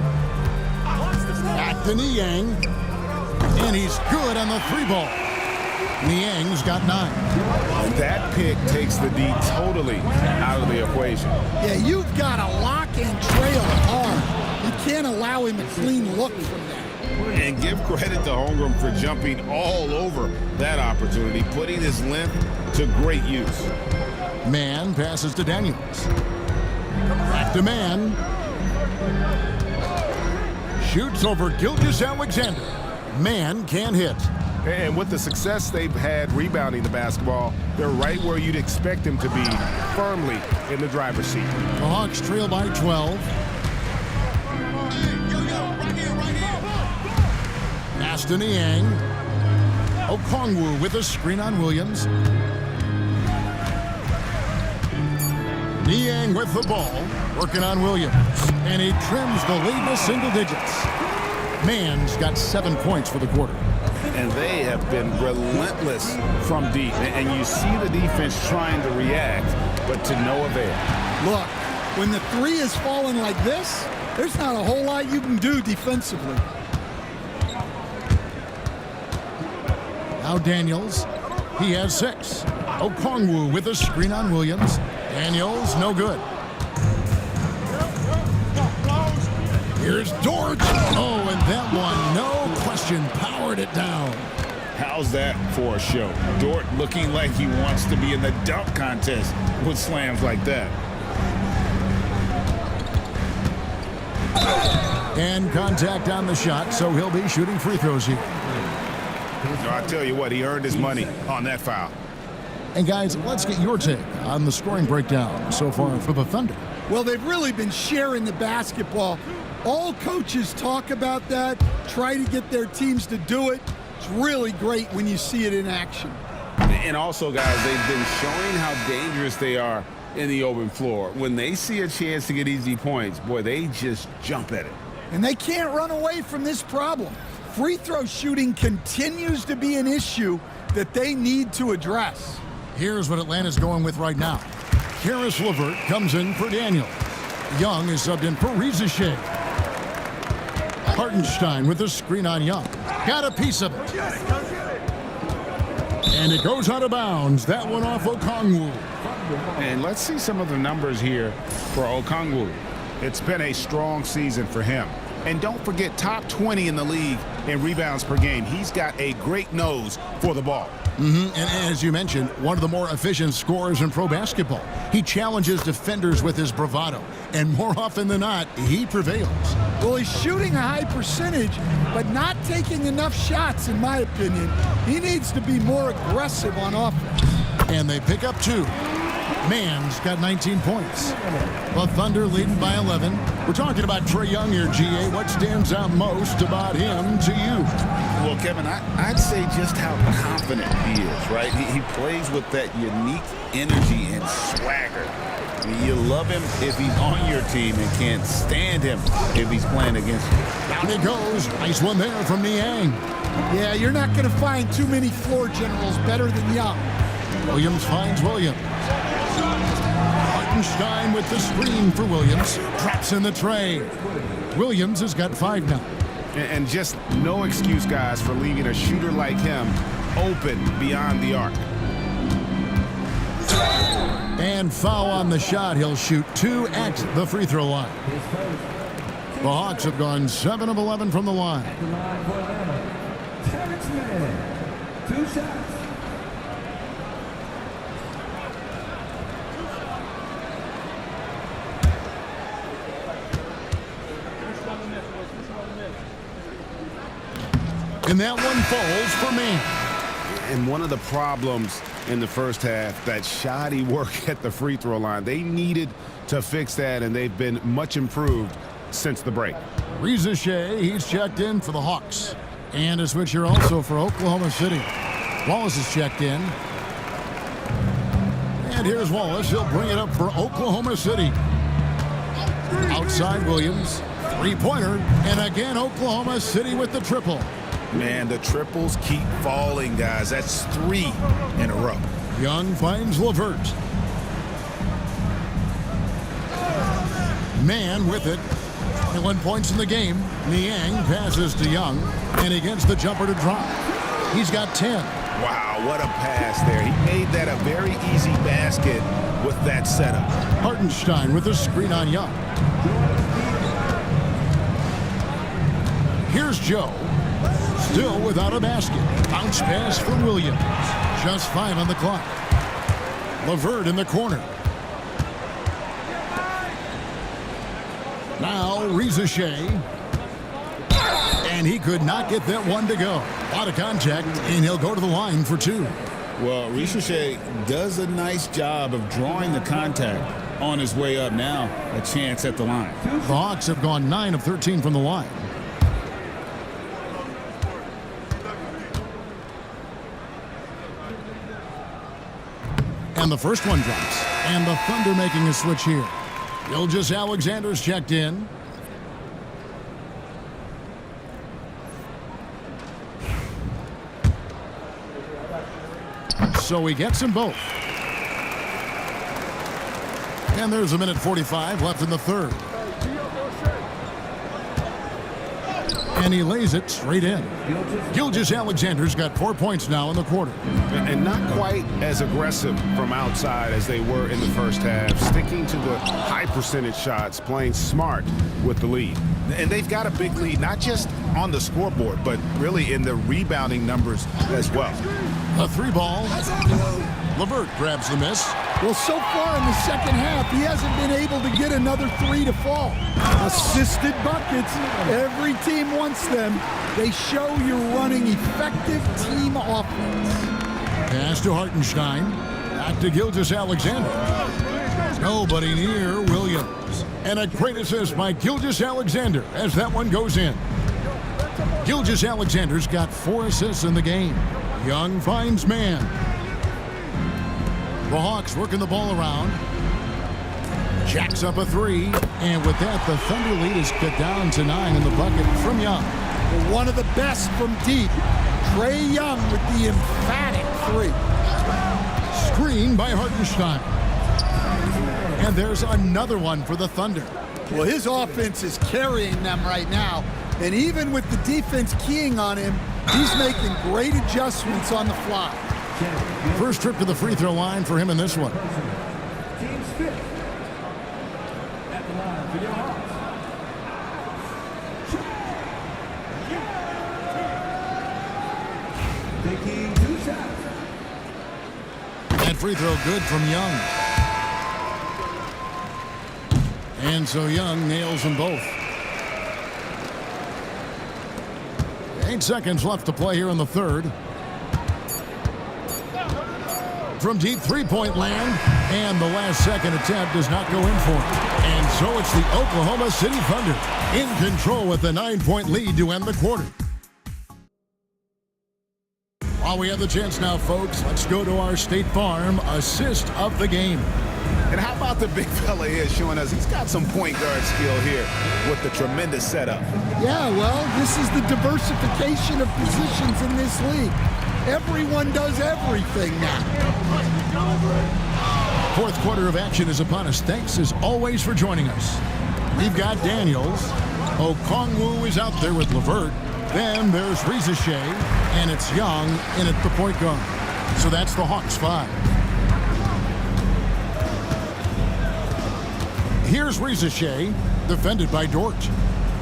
Back to Niang. And he's good on the 3-ball. Niang's got 9. And that pick takes the D totally out of the equation. Yeah, you've got to lock and trail hard. You can't allow him a clean look from that. And give credit to Holmgren for jumping all over that opportunity, putting his length to great use. Man passes to Daniels. Back to Man. Shoots over Gilgeous-Alexander. Man can't hit. And with the success they've had rebounding the basketball, they're right where you'd expect them to be, firmly in the driver's seat. The Hawks trail by 12. Pass to Niang. Okongwu with a screen on Williams. Niang with the ball, working on Williams. And he trims the lead to single digits. Man's got 7 points for the quarter. And they have been relentless from deep. And you see the defense trying to react, but to no avail. Look, when the 3 is falling like this, there's not a whole lot you can do defensively. Now Daniels, he has 6. Okongwu with a screen on Williams. Daniels, no good. Here's Dort. Oh, and that one, no question, powered it down. How's that for a show? Dort looking like he wants to be in the dunk contest with slams like that. And contact on the shot, so he'll be shooting free throws here. I tell you what, he earned his money on that foul. And guys, let's get your take on the scoring breakdown so far for the Thunder. Well, they've really been sharing the basketball. All coaches talk about that, try to get their teams to do it. It's really great when you see it in action. And also, guys, they've been showing how dangerous they are in the open floor. When they see a chance to get easy points, boy, they just jump at it. And they can't run away from this problem. Free throw shooting continues to be an issue that they need to address. Here's what Atlanta's going with right now. Karis LeVert comes in for Daniels. Young is subbed in for Rizachet. Hartenstein with the screen on Young. Got a piece of it. And it goes out of bounds. That one off Okongwu. And let's see some of the numbers here for Okongwu. It's been a strong season for him. And don't forget, top 20 in the league in rebounds per game. He's got a great nose for the ball. And as you mentioned, one of the more efficient scorers in pro basketball. He challenges defenders with his bravado, and more often than not, he prevails. Well, he's shooting a high percentage, but not taking enough shots, in my opinion. He needs to be more aggressive on offense. And they pick up 2. Man's got 19 points. The Thunder leading by 11. We're talking about Trae Young here, GA. What stands out most about him to you? Well, Kevin, I'd say just how confident he is, right? He plays with that unique energy and swagger. I mean, you love him if he's on your team and can't stand him if he's playing against you. Down he goes. Nice one there from Niang. Yeah, you're not going to find too many floor generals better than Young. Williams finds Williams. Hartenstein with the screen for Williams. Traps in the tray. Williams has got 5 now. And just no excuse, guys, for leaving a shooter like him open beyond the arc. And foul on the shot. He'll shoot 2 at the free throw line. The Hawks have gone 7 of 11 from the line. 2 shots. And that one falls for me. And one of the problems in the first half, that shoddy work at the free throw line. They needed to fix that, and they've been much improved since the break. Reza Shea, he's checked in for the Hawks. And a switch here also for Oklahoma City. Wallace is checked in. And here's Wallace. He'll bring it up for Oklahoma City. Outside Williams. Three-pointer. And again, Oklahoma City with the triple. Man, the triples keep falling, guys. That's 3 in a row. Young finds LeVert. Man with it. 21 points in the game. Niang passes to Young. And he gets the jumper to drop. He's got 10. Wow, what a pass there. He made that a very easy basket with that setup. Hartenstein with the screen on Young. Here's Joe. Still without a basket. Bounce pass for Williams. Just 5 on the clock. LeVert in the corner. Now Reza Shea. And he could not get that one to go. Out of contact, and he'll go to the line for 2. Well, Reza Shea does a nice job of drawing the contact on his way up. Now a chance at the line. The Hawks have gone 9 of 13 from the line. And the first one drops. And the Thunder making a switch here. Gilgeous Alexander's checked in. So he gets them both. And there's a minute 45 left in the third. And he lays it straight in. Gilgeous Alexander's got 4 points now in the quarter. And not quite as aggressive from outside as they were in the first half. Sticking to the high percentage shots, playing smart with the lead. And they've got a big lead, not just on the scoreboard, but really in the rebounding numbers as well. A 3-ball. LeVert grabs the miss. Well, so far in the second half, he hasn't been able to get another 3 to fall. Assisted buckets. Every team wants them. They show you're running effective team offense. Pass to Hartenstein. Back to Gilgeous Alexander. Nobody near Williams. And a great assist by Gilgeous Alexander as that one goes in. Gilgeous Alexander's got 4 assists in the game. Young finds man. The Hawks working the ball around. Jacks up a 3. And with that, the Thunder lead is cut down to 9 in the bucket from Young. Well, one of the best from deep. Trae Young with the emphatic 3. Screen by Hartenstein. And there's another one for the Thunder. Well, his offense is carrying them right now. And even with the defense keying on him, he's making great adjustments on the fly. First trip to the free throw line for him in this one. Team's 5th. At the line for your Hawks. Taking 2 shots. That free throw good from Young. And so Young nails them both. 8 seconds left to play here in the third. From deep three-point land, and the last second attempt does not go in for it. And so it's the Oklahoma City Thunder in control with a 9-point lead to end the quarter. While we have the chance now, folks, let's go to our State Farm assist of the game. And how about the big fella here showing us he's got some point guard skill here with the tremendous setup. Yeah, well, this is the diversification of positions in this league. Everyone does everything now. Fourth quarter of action is upon us. Thanks, as always, for joining us. We've got Daniels. Okongwu is out there with LeVert. Then there's Reza Shea, and it's Young in at the point guard. So that's the Hawks 5. Here's Reza Shea, defended by Dort.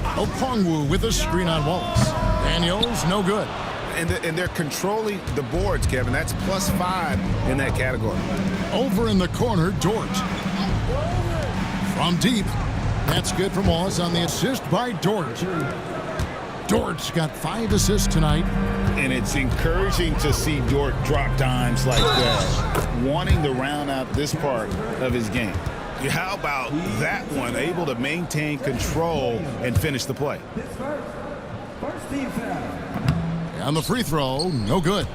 Okongwu with a screen on Wallace. Daniels, no good. And they're controlling the boards, Kevin. That's +5 in that category. Over in the corner, Dort. From deep. That's good from Wallace on the assist by Dort. Dort's got 5 assists tonight. And it's encouraging to see Dort drop dimes like that, wanting to round out this part of his game. How about that one? Able to maintain control and finish the play. First team foul. And the free throw, no good.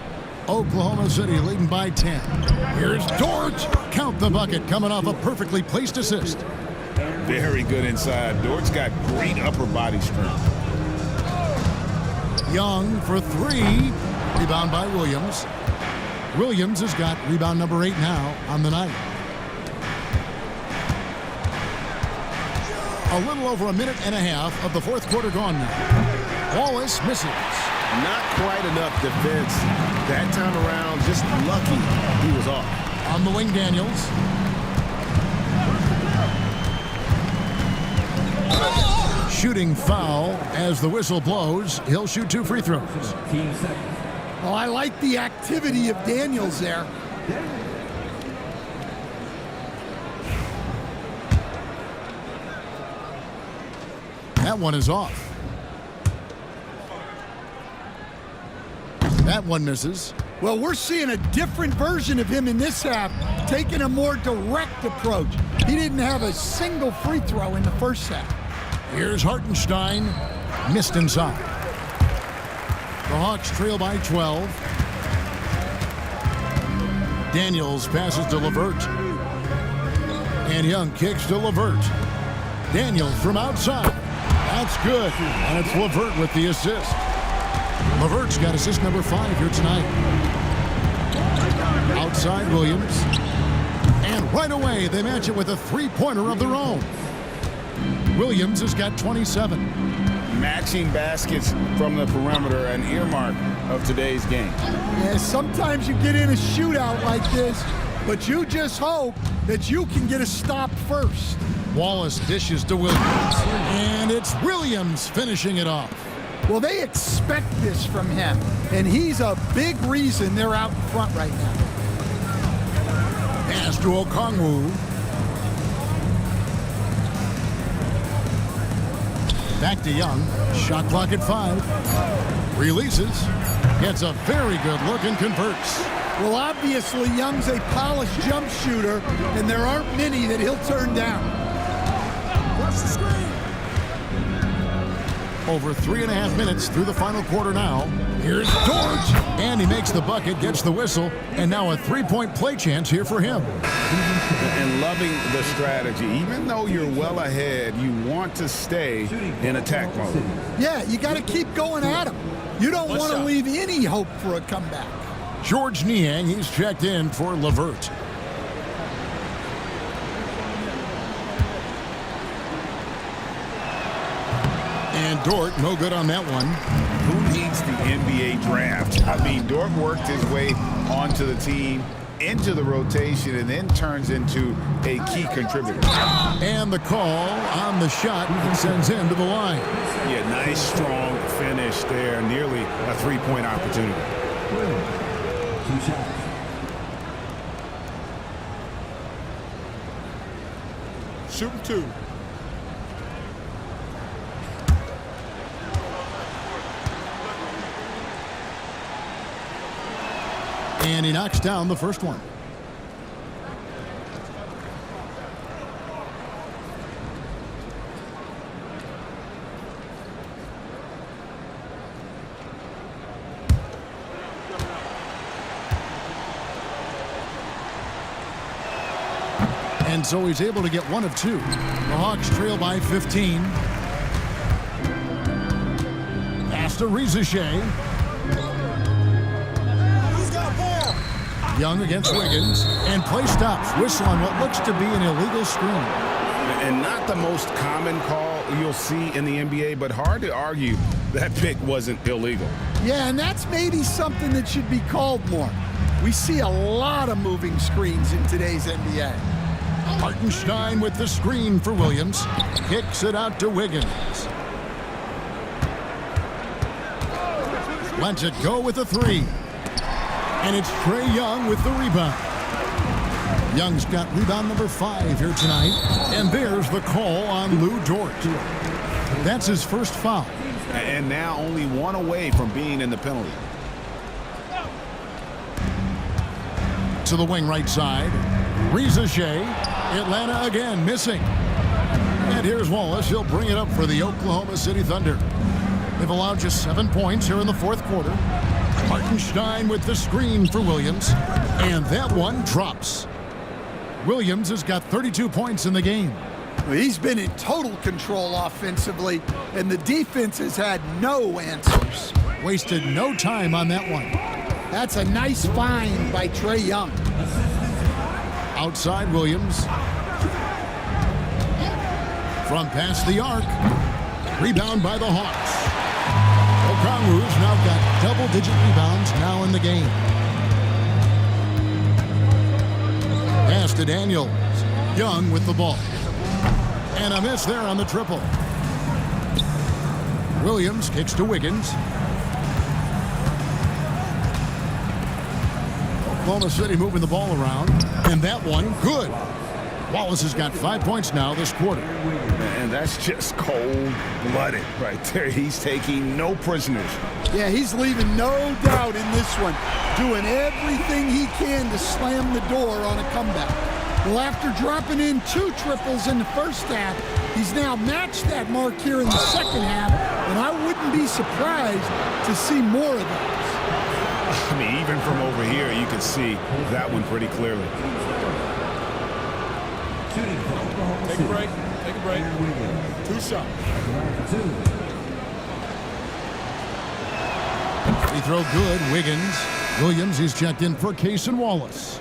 Oklahoma City leading by 10. Here's Dort. Count the bucket, coming off a perfectly placed assist. Very good inside. Dort's got great upper body strength. Young for 3. Rebound by Williams. Williams has got rebound number 8 now on the night. A little over a minute and a half of the fourth quarter gone now. Wallace misses. Not quite enough defense that time around. Just lucky he was off. On the wing, Daniels. Shooting foul as the whistle blows. He'll shoot 2 free throws. Team second. Oh, I like the activity of Daniels there. That one is off. That one misses. Well, we're seeing a different version of him in this half, taking a more direct approach. He didn't have a single free throw in the first half. Here's Hartenstein. Missed inside. The Hawks trail by 12. Daniels passes to LeVert. And Young kicks to LeVert. Daniels from outside. That's good. And it's LeVert with the assist. LeVert's got assist number 5 here tonight. Outside Williams. And right away they match it with a 3-pointer of their own. Williams has got 27. Matching baskets from the perimeter, an earmark of today's game. Yeah, sometimes you get in a shootout like this, but you just hope that you can get a stop first. Wallace dishes to Williams. And it's Williams finishing it off. Well, they expect this from him, and he's a big reason they're out in front right now. Pass to Okongwu. Back to Young. Shot clock at 5. Releases. Gets a very good look and converts. Well, obviously, Young's a polished jump shooter, and there aren't many that he'll turn down. Watch the screen. Over 3.5 minutes through the final quarter now. Here's Dort. And he makes the bucket, gets the whistle, and now a 3-point play chance here for him. And loving the strategy. Even though you're well ahead, you want to stay in attack mode. Yeah, you got to keep going at him. You don't want to leave any hope for a comeback. George Niang, he's checked in for LeVert. And Dort, no good on that one. Who needs the NBA draft? I mean, Dort worked his way onto the team, into the rotation, and then turns into a key contributor. And the call on the shot that sends him to the line. Yeah, nice, strong finish there. Nearly a 3-point opportunity. 2 shots. Shooting 2. And he knocks down the first one. And so he's able to get 1 of 2. The Hawks trail by 15. Pass to Rizichet. Young against Wiggins, and play stops. Whistle on what looks to be an illegal screen. And not the most common call you'll see in the NBA, but hard to argue that pick wasn't illegal. Yeah, and that's maybe something that should be called more. We see a lot of moving screens in today's NBA. Hartenstein with the screen for Williams. Kicks it out to Wiggins. Lets it go with a 3. And it's Trae Young with the rebound. Young's got rebound number 5 here tonight. And there's the call on Lou Dort. That's his first foul. And now only one away from being in the penalty. To the wing right side. Reza Shea. Atlanta again missing. And here's Wallace. He'll bring it up for the Oklahoma City Thunder. They've allowed just 7 points here in the fourth quarter. Hartenstein with the screen for Williams. And that one drops. Williams has got 32 points in the game. Well, he's been in total control offensively, and the defense has had no answers. Wasted no time on that one. That's a nice find by Trae Young. Outside Williams. From past the arc. Rebound by the Hawks. Okongwu's now got double-digit rebounds now in the game. Pass to Daniels. Young with the ball. And a miss there on the triple. Williams kicks to Wiggins. Oklahoma City moving the ball around. And that one, good. Wallace has got 5 points now this quarter. And that's just cold-blooded right there. He's taking no prisoners. Yeah, he's leaving no doubt in this one. Doing everything he can to slam the door on a comeback. Well, after dropping in 2 triples in the first half, he's now matched that mark here in the second half, and I wouldn't be surprised to see more of those. I mean, even from over here, you can see that one pretty clearly. Take a break. Take a break. 2 shots. Free throw good. Wiggins. Williams, he's checked in for Case and Wallace.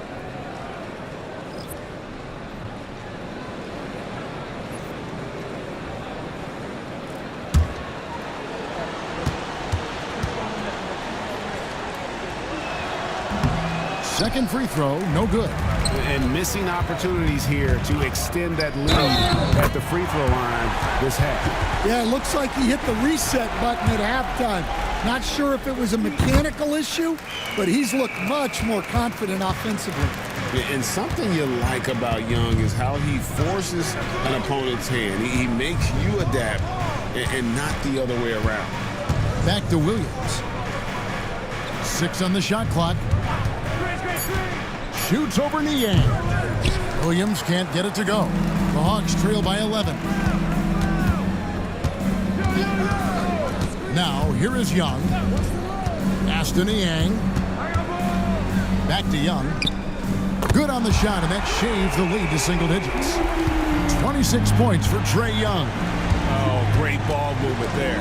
Second free throw, no good. And missing opportunities here to extend that lead at the free throw line this half. Yeah, it looks like he hit the reset button at halftime. Not sure if it was a mechanical issue, but he's looked much more confident offensively. And something you like about Young is how he forces an opponent's hand. He makes you adapt and not the other way around. Back to Williams. 6 on the shot clock. Shoots over Niang. Williams can't get it to go. The Hawks trail by 11. Now, here is Young. Pass to Niang. Back to Young. Good on the shot, and that shaves the lead to single digits. 26 points for Trae Young. Oh, great ball movement there.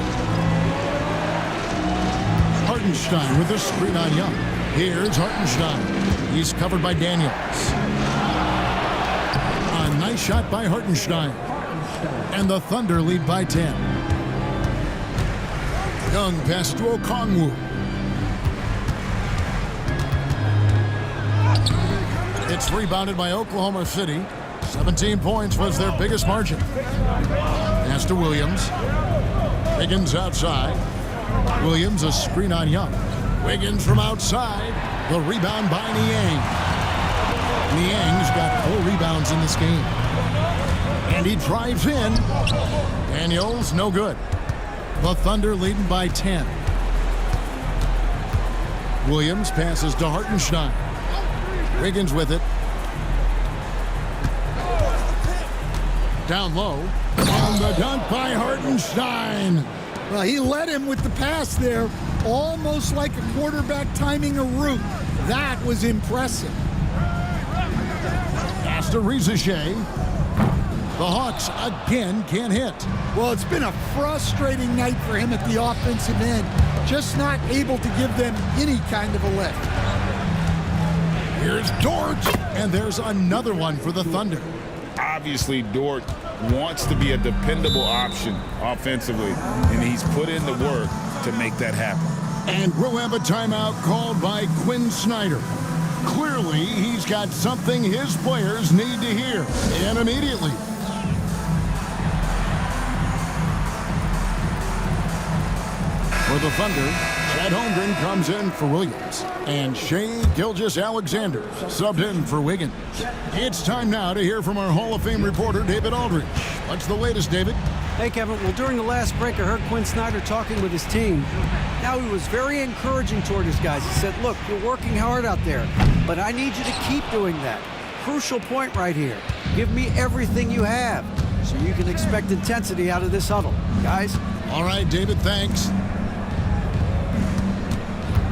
Hartenstein with the screen on Young. Here's Hartenstein. He's covered by Daniels. A nice shot by Hartenstein. And the Thunder lead by 10. Young pass to Okongwu. It's rebounded by Oklahoma City. 17 points was their biggest margin. Pass to Williams. Wiggins outside. Williams a screen on Young. Wiggins from outside. The rebound by Niang. Niang's got 4 rebounds in this game. And he drives in. Daniels, no good. The Thunder leading by 10. Williams passes to Hartenstein. Wiggins with it. Down low. And the dunk by Hartenstein. Well, he led him with the pass there, almost like a quarterback timing a route. That was impressive. Pass to Reza Shea. The Hawks again can't hit. Well, it's been a frustrating night for him at the offensive end. Just not able to give them any kind of a lift. Here's Dort. And there's another one for the Thunder. Obviously, Dort wants to be a dependable option offensively, and he's put in the work to make that happen. And we'll have a timeout called by Quinn Snyder. Clearly, he's got something his players need to hear, and immediately. For the Thunder, Chad Holmgren comes in for Williams. And Shea Gilgeous-Alexander subbed in for Wiggins. It's time now to hear from our Hall of Fame reporter, David Aldridge. What's the latest, David? Hey, Kevin. Well, during the last break, I heard Quinn Snyder talking with his team. Now, he was very encouraging toward his guys. He said, look, you're working hard out there, but I need you to keep doing that. Crucial point right here. Give me everything you have so you can expect intensity out of this huddle. Guys? All right, David, thanks.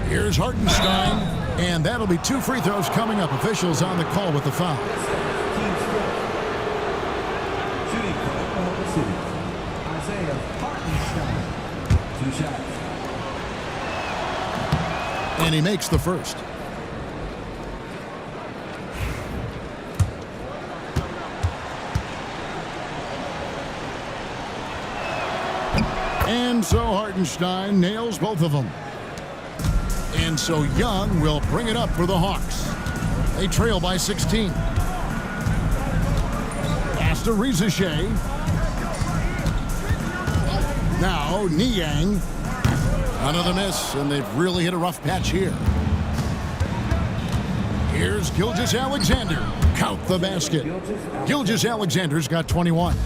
Here's Hartenstein, and that'll be 2 free throws coming up. Officials on the call with the foul. Shooting for Oklahoma City, Isaiah Hartenstein. 2 shots. And he makes the first. And so Hartenstein nails both of them. And so Young will bring it up for the Hawks. They trail by 16. Pass to Rizashay. Now Niang. Another miss, and they've really hit a rough patch here. Here's Gilgeous-Alexander. Count the basket. Gilgeous-Alexander's got 21.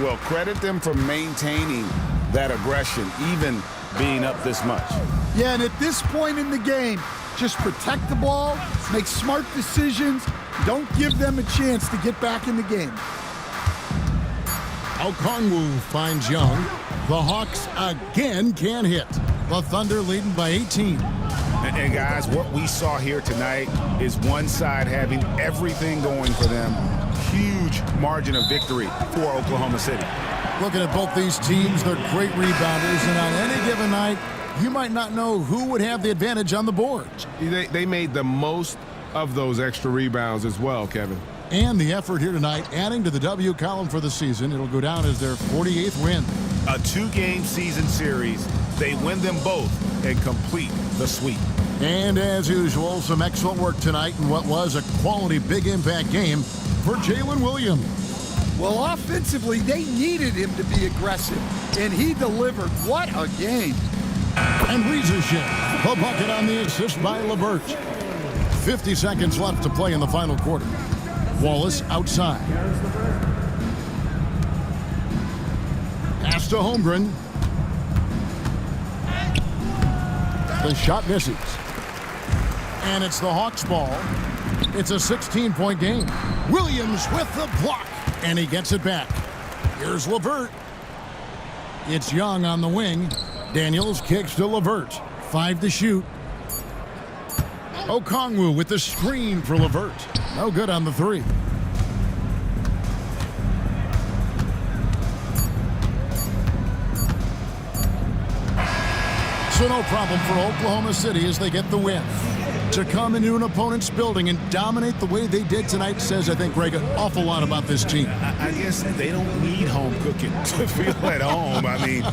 Well, credit them for maintaining that aggression, even being up this much. Yeah, and at this point in the game, just protect the ball, make smart decisions, don't give them a chance to get back in the game. Okongwu finds Young. The Hawks again can't hit. The Thunder leading by 18. And guys, what we saw here tonight is one side having everything going for them. Huge margin of victory for Oklahoma City. Looking at both these teams, they're great rebounders, and on any given night, you might not know who would have the advantage on the board. They made the most of those extra rebounds as well, Kevin. And the effort here tonight, adding to the W column for the season. It'll go down as their 48th win. A 2-game season series. They win them both and complete the sweep. And as usual, some excellent work tonight in what was a quality big impact game for Jalen Williams. Well, offensively, they needed him to be aggressive, and he delivered. What a game. And Rizashay, a bucket on the assist by LeVert. 50 seconds left to play in the final quarter. Wallace outside. Pass to Holmgren. The shot misses. And it's the Hawks ball. It's a 16-point game. Williams with the block. And he gets it back. Here's LeVert. It's Young on the wing. Daniels kicks to LeVert. 5 to shoot. Okongwu with the screen for LeVert. No good on the 3. So no problem for Oklahoma City as they get the win. To come into an opponent's building and dominate the way they did tonight says, I think, Greg, an awful lot about this team. I guess they don't need home cooking to feel at home. I mean,